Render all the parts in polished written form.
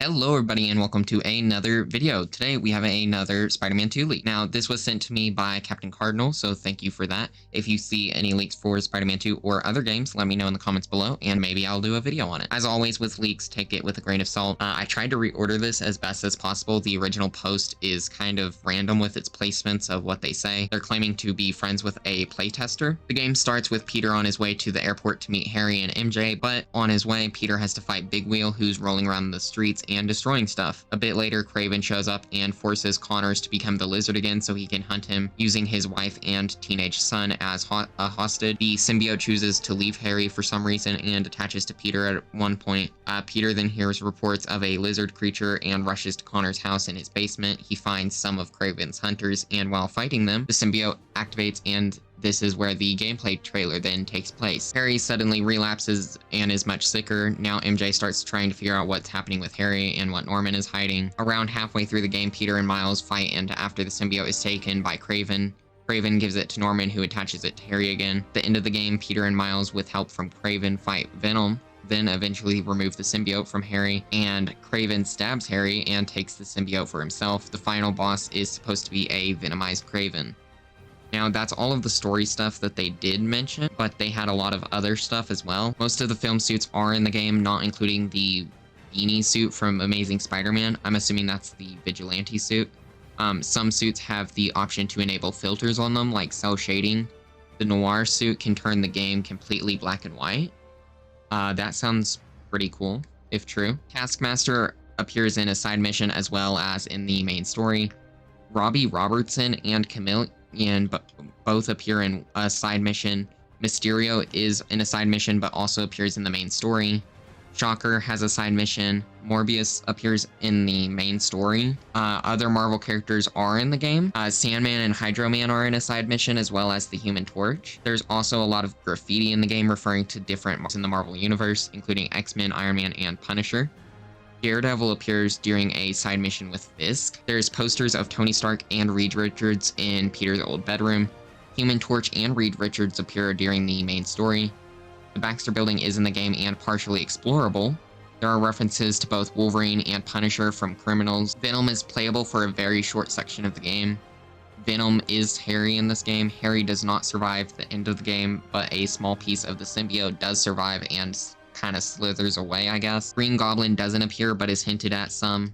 Hello everybody and welcome to another video. Today we have another Spider-Man 2 leak. Now this was sent to me by Captain Cardinal, so thank you for that. If you see any leaks for Spider-Man 2 or other games, let me know in the comments below and maybe I'll do a video on it. As always with leaks, take it with a grain of salt. I tried to reorder this as best as possible. The original post is kind of random with its placements of what they say. They're claiming to be friends with a playtester. The game starts with Peter on his way to the airport to meet Harry and MJ, but on his way, Peter has to fight Big Wheel, who's rolling around the streets and destroying stuff. A bit later, Kraven shows up and forces Connors to become the Lizard again so he can hunt him, using his wife and teenage son as a hostage. The symbiote chooses to leave Harry for some reason and attaches to Peter at one point. Peter then hears reports of a lizard creature and rushes to Connor's house in his basement. He finds some of Kraven's hunters, and while fighting them, the symbiote activates, and this is where the gameplay trailer then takes place. Harry suddenly relapses and is much sicker. Now MJ starts trying to figure out what's happening with Harry and what Norman is hiding. Around halfway through the game, Peter and Miles fight, and after the symbiote is taken by Kraven, Kraven gives it to Norman, who attaches it to Harry again. At the end of the game, Peter and Miles, with help from Kraven, fight Venom, then eventually remove the symbiote from Harry, and Kraven stabs Harry and takes the symbiote for himself. The final boss is supposed to be a venomized Kraven. Now, that's all of the story stuff that they did mention, but they had a lot of other stuff as well. Most of the film suits are in the game, not including the beanie suit from Amazing Spider-Man. I'm assuming that's the vigilante suit. Some suits have the option to enable filters on them, like cell shading. The noir suit can turn the game completely black and white. That sounds pretty cool, if true. Taskmaster appears in a side mission as well as in the main story. Robbie Robertson and Camille both appear in a side mission. Mysterio is in a side mission but also appears in the main story. Shocker has a side mission. Morbius appears in the main story. Other Marvel characters are in the game. Sandman and Hydro Man are in a side mission, as well as the Human Torch. There's also a lot of graffiti in the game referring to different marks in the Marvel Universe, including X-Men, Iron Man, and Punisher. Daredevil appears during a side mission with Fisk. There's posters of Tony Stark and Reed Richards in Peter's old bedroom. Human Torch and Reed Richards appear during the main story. The Baxter Building is in the game and partially explorable. There are references to both Wolverine and Punisher from Criminals. Venom is playable for a very short section of the game. Venom is Harry in this game. Harry does not survive the end of the game, but a small piece of the symbiote does survive and kind of slithers away, I guess. Green Goblin doesn't appear, but is hinted at some.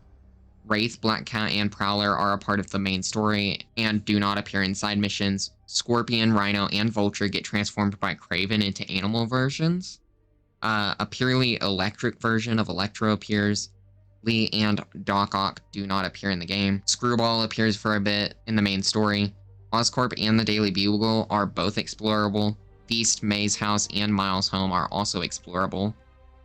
Wraith, Black Cat, and Prowler are a part of the main story and do not appear in side missions. Scorpion, Rhino, and Vulture get transformed by Kraven into animal versions. A purely electric version of Electro appears. Lee and Doc Ock do not appear in the game. Screwball appears for a bit in the main story. Oscorp and the Daily Bugle are both explorable. Feast, May's house, and Miles' home are also explorable.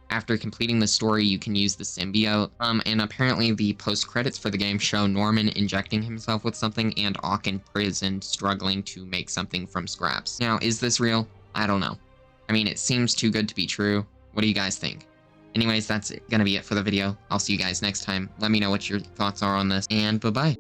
After completing the story, you can use the symbiote, and apparently the post-credits for the game show Norman injecting himself with something and Ock in prison struggling to make something from scraps. Now, is this real? I don't know. I mean, it seems too good to be true. What do you guys think? Anyways, that's gonna be it for the video. I'll see you guys next time. Let me know what your thoughts are on this, and bye-bye.